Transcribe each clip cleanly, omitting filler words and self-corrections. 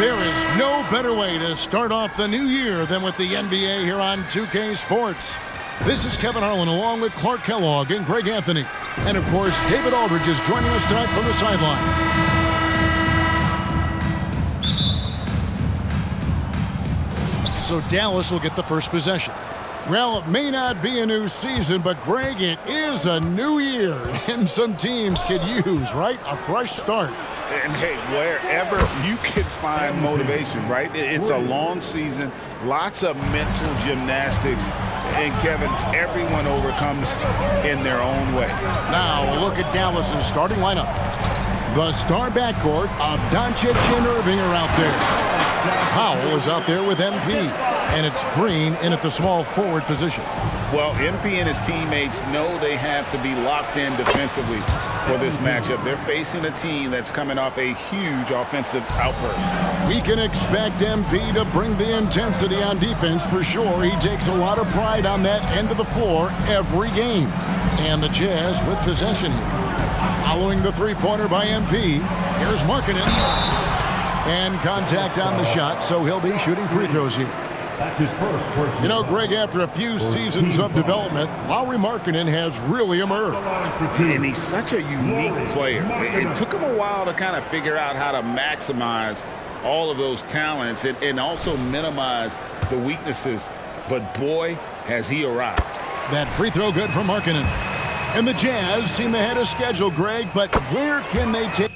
There is no better way to start off the new year than with the NBA here on 2K Sports. This is Kevin Harlan along with Clark Kellogg and Greg Anthony. And, of course, David Aldridge is joining us tonight from the sideline. So Dallas will get the first possession. Well, it may not be a new season, but, Greg, it is a new year. And some teams could use, right, a fresh start. And, hey, wherever you can find motivation, right? It's a long season, lots of mental gymnastics. And, Kevin, everyone overcomes in their own way. Now, a look at Dallas's starting lineup. The star backcourt of Doncic and Irving are out there. Powell is out there with MP. And it's Green in at the small forward position. Well, MP and his teammates know they have to be locked in defensively for this matchup. They're facing a team that's coming off a huge offensive outburst. We can expect MP to bring the intensity on defense for sure. He takes a lot of pride on that end of the floor every game. And the Jazz with possession here. Following the three-pointer by MP, here's Markkanen. And contact on the shot, so he'll be shooting free throws here. You know, Greg, after a few seasons of development, Lauri Markkanen has really emerged. And he's such a unique player. It took him a while to kind of figure out how to maximize all of those talents and also minimize the weaknesses. But, boy, has he arrived. That free throw good for Markkanen. And the Jazz seem ahead of schedule, Greg, but where can they take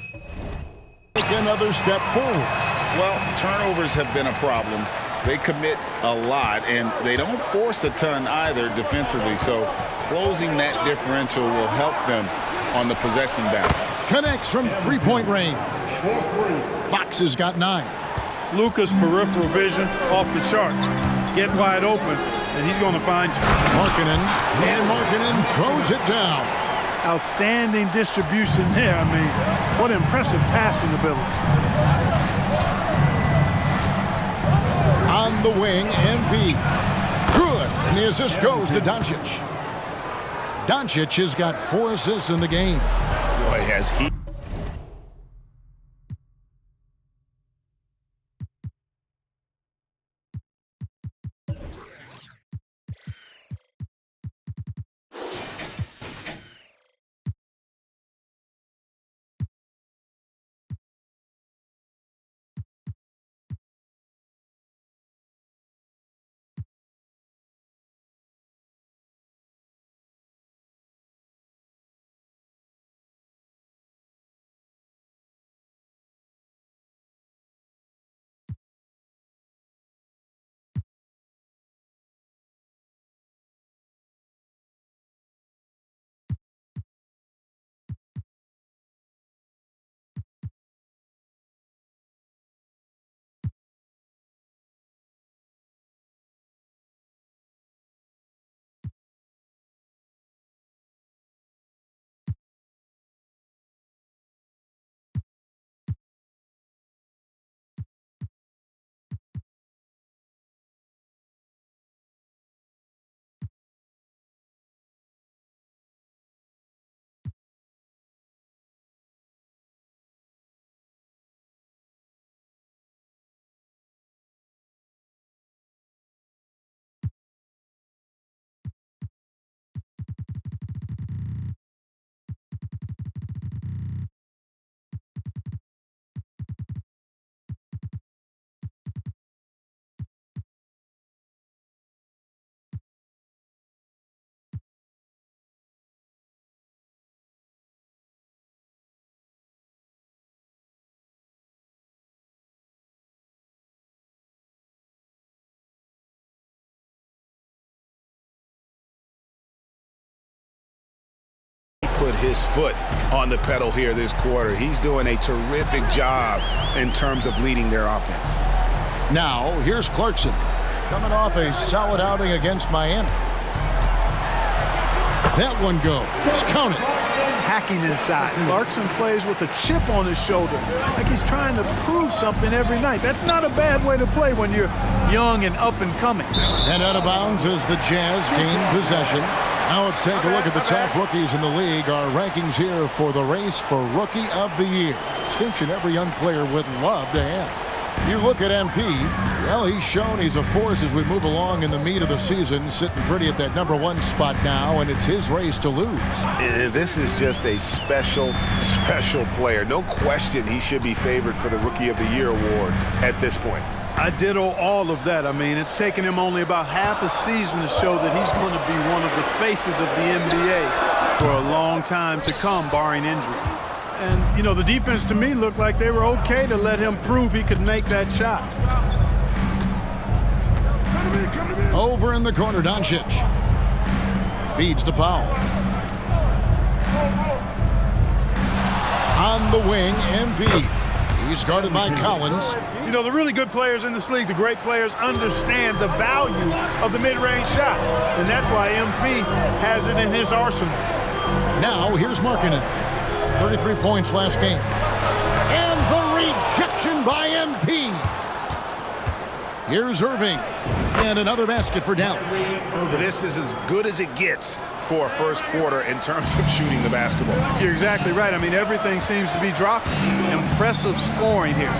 another step forward? Well, turnovers have been a problem. They commit a lot, and they don't force a ton either defensively. So closing that differential will help them on the possession battle. Connects from three-point range. Fox has got 9. Luka's peripheral vision off the chart. Get wide open, and he's going to find you. Markkanen, and Markkanen throws it down. Outstanding distribution there. I mean, what impressive passing ability. On the wing, MP. Good. And the assist goes to Doncic. Doncic has got 4 assists in the game. Boy, has he. Put his foot on the pedal here this quarter. He's doing a terrific job in terms of leading their offense. Now, here's Clarkson. Coming off a solid outing against Miami. That one goes. Count it. Attacking inside. Clarkson plays with a chip on his shoulder, like he's trying to prove something every night. That's not a bad way to play when you're young and up and coming. And out of bounds as the Jazz gain possession. Now let's take a look at the top rookies in the league. Our rankings here for the race for Rookie of the Year. Distinction every young player would love to have. You look at MP, well, he's shown he's a force as we move along in the meat of the season, sitting pretty at that #1 spot now, and it's his race to lose. This is just a special player. No question he should be favored for the Rookie of the Year award at this point. I ditto all of that. I mean, it's taken him only about half a season to show that he's going to be one of the faces of the NBA for a long time to come, barring injury. And, you know, the defense to me looked like they were okay to let him prove he could make that shot. Over in the corner, Doncic. Feeds to Powell. On the wing, MP. He's guarded by Collins. You know, the really good players in this league, the great players, understand the value of the mid-range shot. And that's why MP has it in his arsenal. Now, here's Markkanen. 33 points last game. And the rejection by MP. Here's Irving. And another basket for Dallas. This is as good as it gets for a first quarter in terms of shooting the basketball. You're exactly right. I mean, everything seems to be dropping. Impressive scoring here.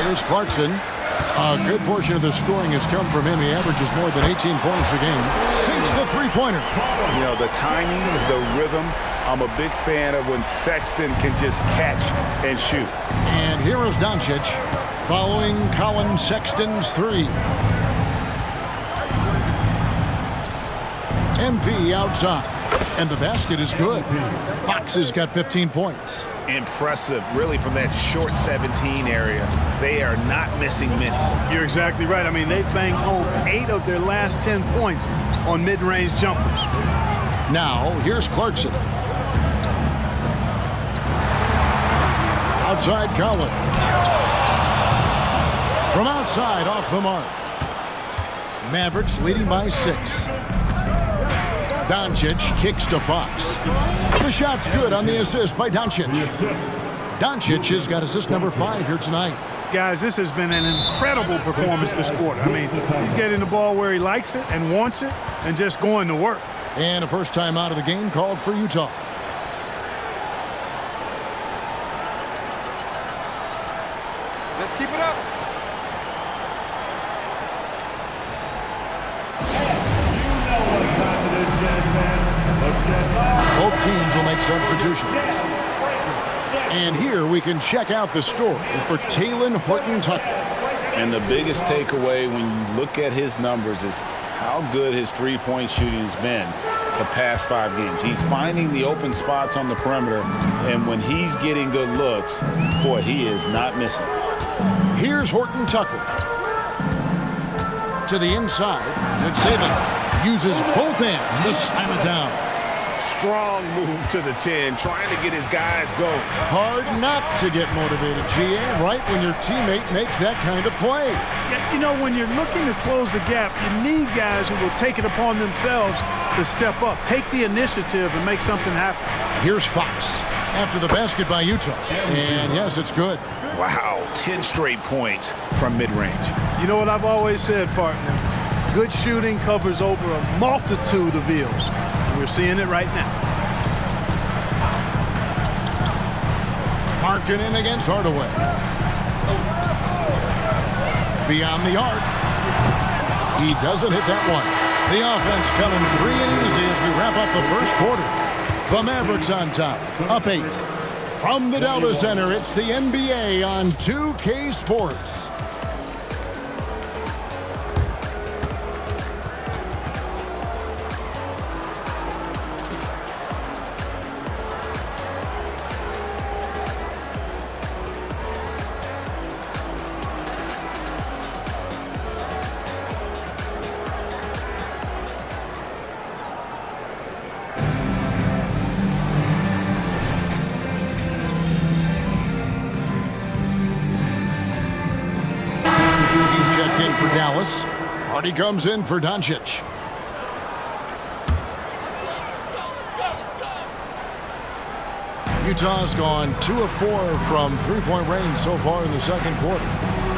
Here's Clarkson. A good portion of the scoring has come from him. He averages more than 18 points a game. Sinks the three-pointer. You know, the timing, the rhythm, I'm a big fan of when Sexton can just catch and shoot. And here is Doncic following Colin Sexton's three. MP outside. And the basket is good. Fox has got 15 points. Impressive, really, from that short 17 area. They are not missing many. You're exactly right. I mean, they've banged home 8 of their last 10 points on mid-range jumpers. Now, here's Clarkson. Outside Collins. From outside, off the mark. Mavericks leading by 6. Doncic kicks to Fox. The shot's good on the assist by Doncic. Doncic has got assist number 5 here tonight. Guys, this has been an incredible performance this quarter. I mean, he's getting the ball where he likes it and wants it and just going to work. And a first time out of the game called for Utah. Let's keep it up. Both teams will make substitutions. And here we can check out the story for Talen Horton-Tucker. And the biggest takeaway when you look at his numbers is how good his three-point shooting has been the past 5 games. He's finding the open spots on the perimeter, and when he's getting good looks, boy, he is not missing. Here's Horton-Tucker. To the inside, and Saban uses both hands to slam it down. Strong move to the 10, trying to get his guys going. Hard not to get motivated, GA, right when your teammate makes that kind of play. Yeah, you know, when you're looking to close the gap, you need guys who will take it upon themselves to step up, take the initiative, and make something happen. Here's Fox after the basket by Utah. And yes, it's good. Wow, 10 straight points from mid-range. You know what I've always said, partner? Good shooting covers over a multitude of ills. We're seeing it right now. Markkanen against Hardaway. Beyond the arc. He doesn't hit that one. The offense coming free and easy as we wrap up the first quarter. The Mavericks on top, up 8. From the Delta Center, it's the NBA on 2K Sports. In for Dallas. Hardy comes in for Doncic. Utah's gone 2 of 4 from three-point range so far in the second quarter.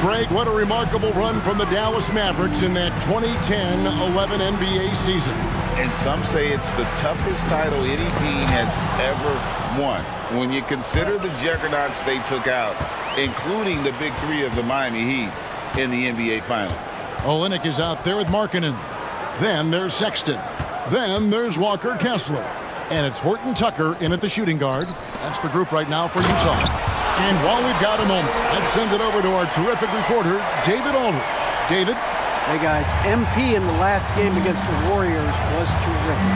Greg, what a remarkable run from the Dallas Mavericks in that 2010-11 NBA season. And some say it's the toughest title any team has ever won. When you consider the juggernauts they took out, including the big three of the Miami Heat in the NBA Finals. Olynyk is out there with Markkanen. Then there's Sexton. Then there's Walker Kessler. And it's Horton Tucker in at the shooting guard. That's the group right now for Utah. And while we've got a moment, let's send it over to our terrific reporter, David Aldridge. David? Hey guys, MP in the last game against the Warriors was terrific.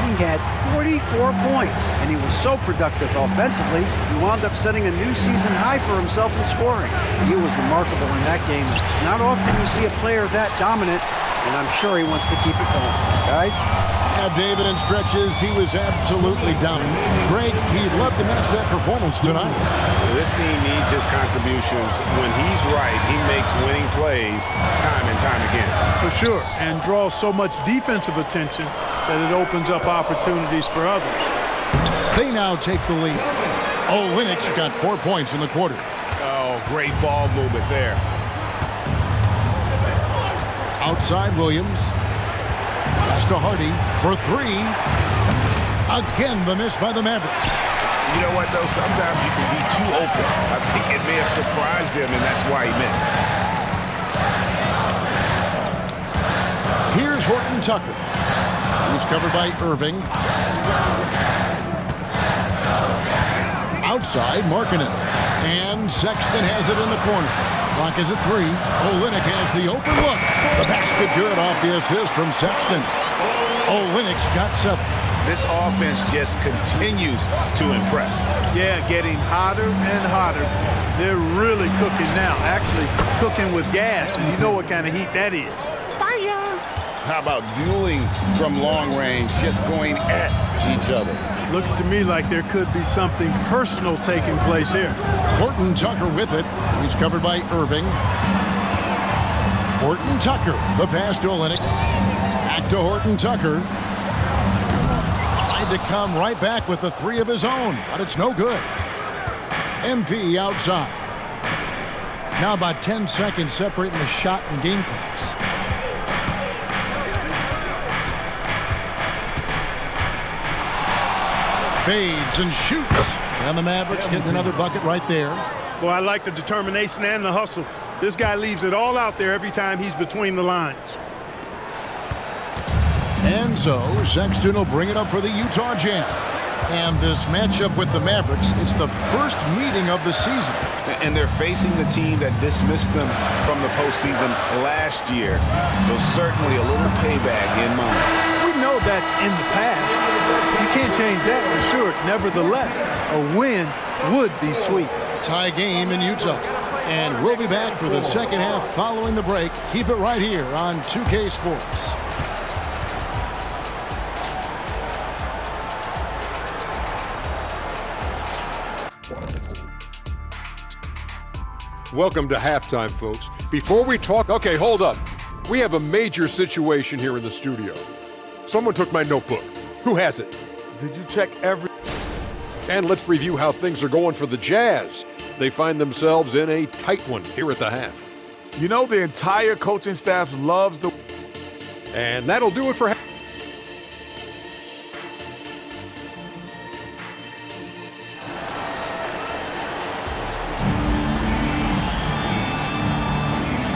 He had 44 points, and he was so productive offensively, he wound up setting a new season high for himself in scoring. He was remarkable in that game. It's not often you see a player that dominant, and I'm sure he wants to keep it going. Guys? Yeah, David, in stretches, he was absolutely dominant. Greg, he'd love to match that performance tonight. This team needs his contributions. When he's right, he makes winning plays time and time again. For sure, and draws so much defensive attention that it opens up opportunities for others. They now take the lead. Olynyk got 4 points in the quarter. Oh, great ball movement there. Outside Williams. Pass to Hardy for three. Again, the miss by the Mavericks. You know what, though? Sometimes you can be too open. I think it may have surprised him, and that's why he missed. Here's Horton Tucker. He's covered by Irving. Outside, Markkanen. And Sexton has it in the corner. Clock is at 3. Olynyk has the open look. The basket good off the assist from Sexton. Olynyk's got 7. This offense just continues to impress. Yeah, getting hotter and hotter. They're really cooking now, actually cooking with gas, and you know what kind of heat that is. How about dueling from long range, just going at each other? Looks to me like there could be something personal taking place here. Horton Tucker with it. He's covered by Irving. Horton Tucker, the pass to Olynyk. Back to Horton Tucker. Tried to come right back with the 3 of his own, but it's no good. MP outside. Now about 10 seconds separating the shot and game clocks. Fades and shoots. And the Mavericks getting another bucket right there. Boy, I like the determination and the hustle. This guy leaves it all out there every time he's between the lines. And so Sexton will bring it up for the Utah Jazz. And this matchup with the Mavericks, it's the first meeting of the season. And they're facing the team that dismissed them from the postseason last year. So certainly a little payback in mind. We know that's in the past. You can't change that for sure. Nevertheless, a win would be sweet. Tie game in Utah. And we'll be back for the second half following the break. Keep it right here on 2K Sports. Welcome to halftime, folks. Before we talk, okay, hold up. We have a major situation here in the studio. Someone took my notebook. Who has it? Did you check every... And let's review how things are going for the Jazz. They find themselves in a tight one here at the half. You know, the entire coaching staff loves the... And that'll do it for...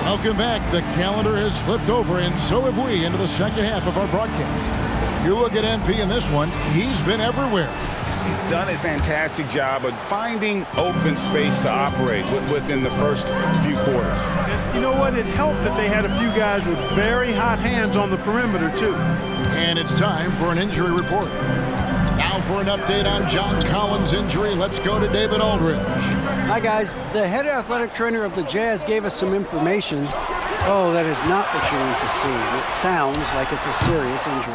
Welcome back. The calendar has flipped over, and so have we, into the second half of our broadcast. You look at MP in this one, he's been everywhere. He's done a fantastic job of finding open space to operate within the first few quarters. And you know what? It helped that they had a few guys with very hot hands on the perimeter, too. And it's time for an injury report. Now for an update on John Collins' injury, let's go to David Aldridge. Hi, guys. The head athletic trainer of the Jazz gave us some information. Oh, that is not what you want to see. It sounds like it's a serious injury.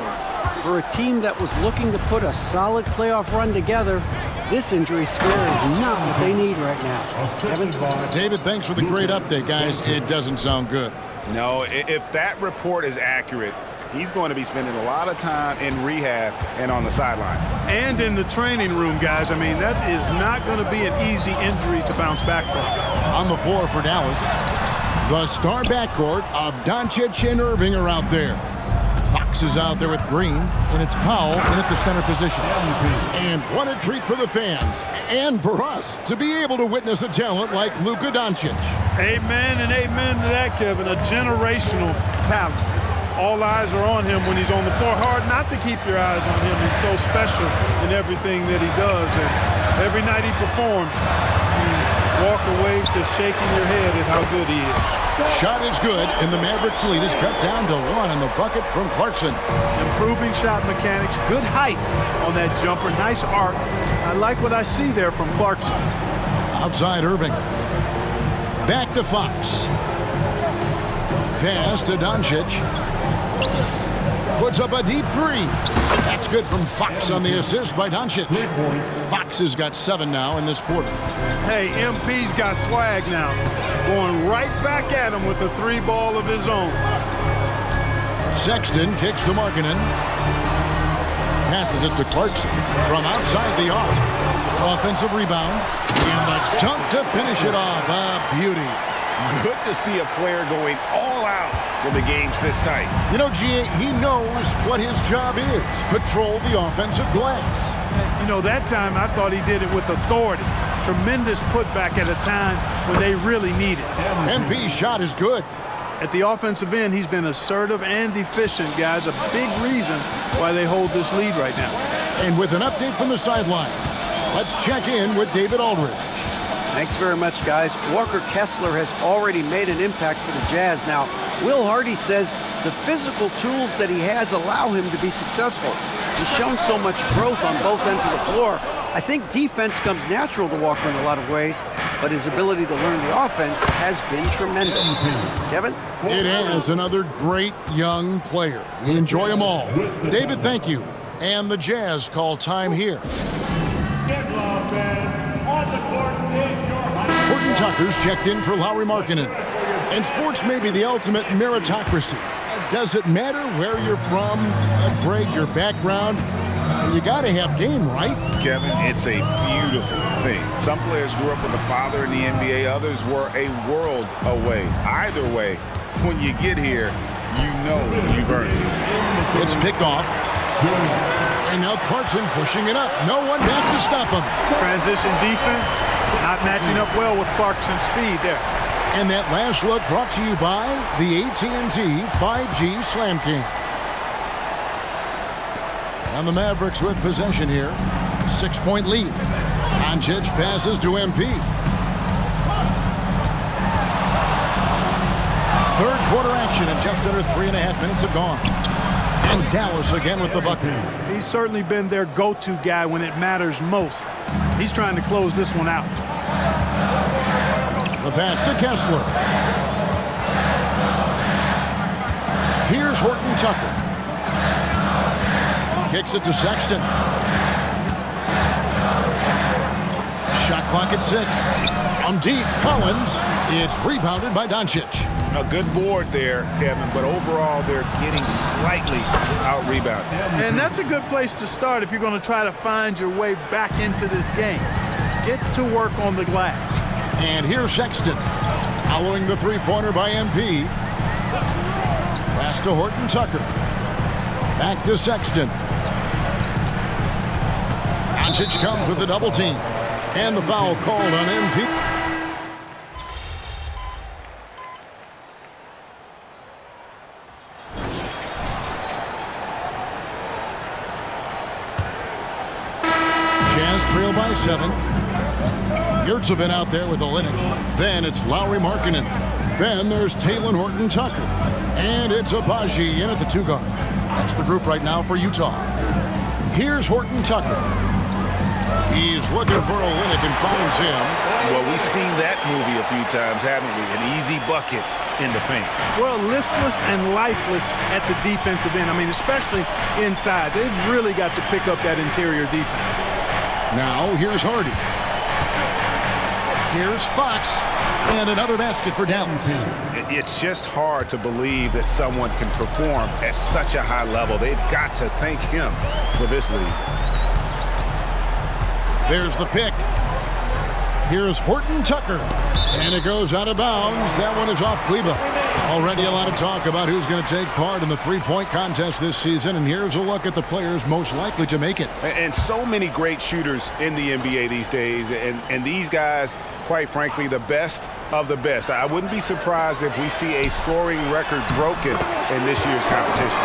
For a team that was looking to put a solid playoff run together, this injury scare is not what they need right now. Kevin? David, thanks for the great update, guys. It doesn't sound good. No, if that report is accurate, he's going to be spending a lot of time in rehab and on the sidelines. And in the training room, guys. I mean, that is not going to be an easy injury to bounce back from. On the floor for Dallas, the star backcourt of Doncic and Irving are out there. Fox Fox is out there with Green, and it's Powell in at the center position. And what a treat for the fans and for us to be able to witness a talent like Luka Doncic. Amen and amen to that, Kevin. A generational talent. All eyes are on him when he's on the floor. Hard not to keep your eyes on him. He's so special in everything that he does. And every night he performs, you walk away to shaking your head at how good he is. Shot is good, and the Mavericks lead is cut down to 1 on the bucket from Clarkson. Improving shot mechanics, good height on that jumper, nice arc. I like what I see there from Clarkson. Outside Irving. Back to Fox. Pass to Doncic. Puts up a deep three. That's good from Fox on the assist by Doncic. Fox has got 7 now in this quarter. Hey, MP's got swag now. Going right back at him with a 3-ball of his own. Sexton kicks to Markkanen. Passes it to Clarkson from outside the arc. Offensive rebound. And the dunk to finish it off. A beauty. Good to see a player going all out when the game's this tight. You know, G.A., he knows what his job is. Patrol the offensive glass. You know, that time I thought he did it with authority. Tremendous putback at a time when they really need it. MP's shot is good. At the offensive end, he's been assertive and efficient, guys. A big reason why they hold this lead right now. And with an update from the sideline, let's check in with David Aldridge. Thanks very much, guys. Walker Kessler has already made an impact for the Jazz. Now, Will Hardy says the physical tools that he has allow him to be successful. He's shown so much growth on both ends of the floor. I think defense comes natural to Walker in a lot of ways, but his ability to learn the offense has been tremendous. Kevin? It is another great young player. We enjoy them all. David, thank you. And the Jazz call time here. Horton Tucker's checked in for Lauri Markkanen. And sports may be the ultimate meritocracy. Does it matter where you're from, Greg, your background? You got to have game, right? Kevin, it's a beautiful thing. Some players grew up with a father in the NBA. Others were a world away. Either way, when you get here, you know you've earned it. It's picked off. And now Clarkson pushing it up. No one back to stop him. Transition defense, not matching up well with Clarkson's speed there. And that last look brought to you by the AT&T 5G Slam King. And the Mavericks with possession here. 6-point lead. Doncic passes to MP. Third quarter action and just under 3.5 minutes have gone. And Dallas again with the bucket. He's certainly been their go-to guy when it matters most. He's trying to close this one out. The pass to Kessler. Here's Horton Tucker. Kicks it to Sexton. Shot clock at 6. On deep, Collins. It's rebounded by Doncic. A good board there, Kevin, but overall they're getting slightly out-rebounded. And that's a good place to start if you're going to try to find your way back into this game. Get to work on the glass. And here's Sexton. Following the three-pointer by MP. Pass to Horton Tucker. Back to Sexton. Doncic comes with the double team. And the foul called on MP. Jazz trail by 7. Yurtseven out there with Olynyk. Then it's Lauri Markkanen. Then there's Talen Horton Tucker. And it's Agbaji in at the 2 guard. That's the group right now for Utah. Here's Horton Tucker. He's looking for Olynyk and finds him. Well, we've seen that movie a few times, haven't we? An easy bucket in the paint. Well, listless and lifeless at the defensive end. I mean, especially inside. They've really got to pick up that interior defense. Now, here's Hardy. Here's Fox. And another basket for Dallas. It's just hard to believe that someone can perform at such a high level. They've got to thank him for this lead. There's the pick. Here's Horton Tucker. And it goes out of bounds. That one is off Kleba. Already a lot of talk about who's going to take part in the three-point contest this season. And here's a look at the players most likely to make it. And so many great shooters in the NBA these days. And these guys, quite frankly, the best of the best. I wouldn't be surprised if we see a scoring record broken in this year's competition.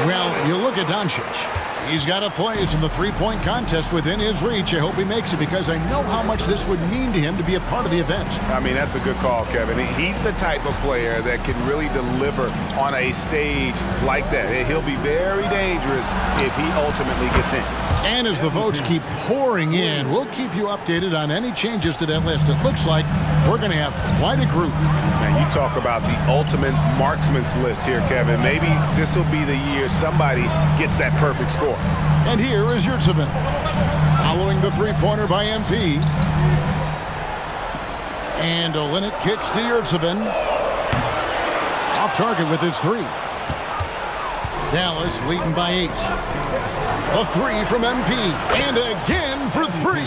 Well, you look at Doncic. He's got a place in the three-point contest within his reach. I hope he makes it because I know how much this would mean to him to be a part of the event. I mean, that's a good call, Kevin. He's the type of player that can really deliver on a stage like that. He'll be very dangerous if he ultimately gets in. And as the votes keep pouring in, we'll keep you updated on any changes to that list. It looks like we're going to have quite a group. Man, you talk about the ultimate marksman's list here, Kevin. Maybe this will be the year somebody gets that perfect score. And here is Yurtseven. Following the three-pointer by MP. And Olynyk kicks to Yurtseven. Off target with his three. Dallas leading by 8. A three from MP. And again for 3.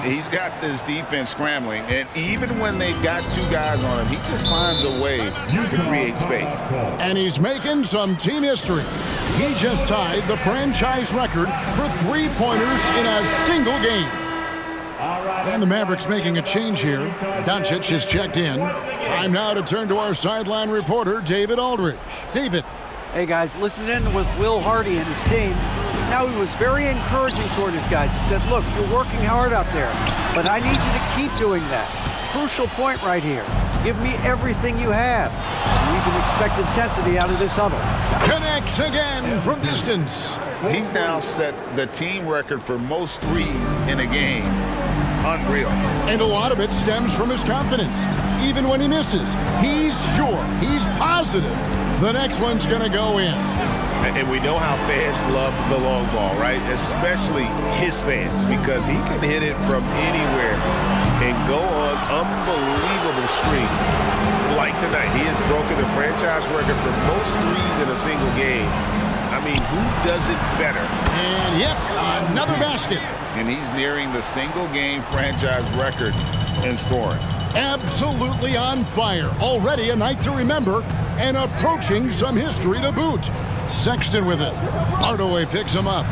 He's got this defense scrambling, and even when they've got 2 guys on him, he just finds a way to create space. And he's making some team history. He just tied the franchise record for three-pointers in a single game. And the Mavericks making a change here. Doncic is checked in. Time now to turn to our sideline reporter, David Aldridge. David. Hey, guys, listening in with Will Hardy and his team. Now, he was very encouraging toward his guys. He said, look, you're working hard out there, but I need you to keep doing that. Crucial point right here. Give me everything you have so you can expect intensity out of this huddle. Connects again from distance. He's now set the team record for most threes in a game. Unreal. And a lot of it stems from his confidence. Even when he misses, he's sure, he's positive the next one's going to go in. And we know how fans love the long ball, right? Especially his fans, because he can hit it from anywhere and go on unbelievable streaks. Like tonight, he has broken the franchise record for most threes in a single game. I mean, who does it better? And yep, another basket. And he's nearing the single-game franchise record in scoring. Absolutely on fire. Already a night to remember and approaching some history to boot. Sexton with it. Hardaway picks him up.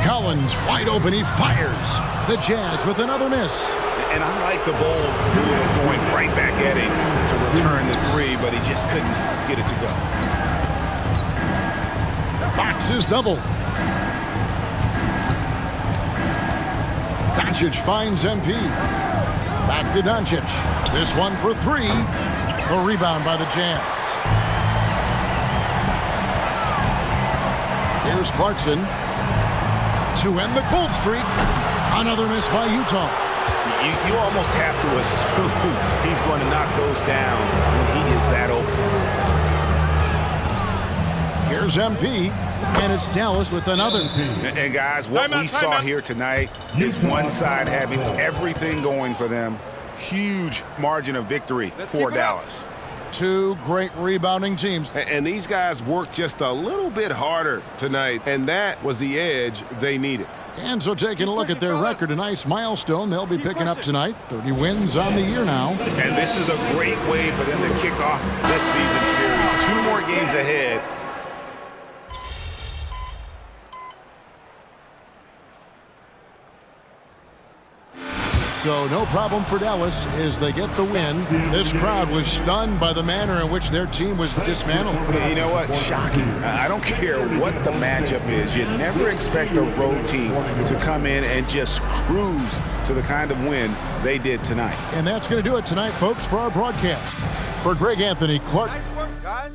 Collins wide open. He fires. The Jazz with another miss. And I like the bold move of going right back at him to return the three, but he just couldn't get it to go. Fox is double. Doncic finds MP. Back to Doncic. This one for 3. The rebound by the Jazz. Here's Clarkson to end the cold streak. Another miss by Utah. You almost have to assume he's going to knock those down when he is that open. Here's MP, and it's Dallas with another. And guys, what we saw here tonight is one side having everything going for them. Huge margin of victory for Dallas. 2 great rebounding teams. And these guys worked just a little bit harder tonight, and that was the edge they needed. And so taking a look at their record, a nice milestone they'll be picking up tonight. 30 wins on the year now. And this is a great way for them to kick off this season series. 2 more games ahead. So no problem for Dallas as they get the win. This crowd was stunned by the manner in which their team was dismantled. You know what? Shocking. I don't care what the matchup is. You never expect a road team to come in and just cruise to the kind of win they did tonight. And that's going to do it tonight, folks, for our broadcast. For Greg Anthony, Clark. Nice work, guys.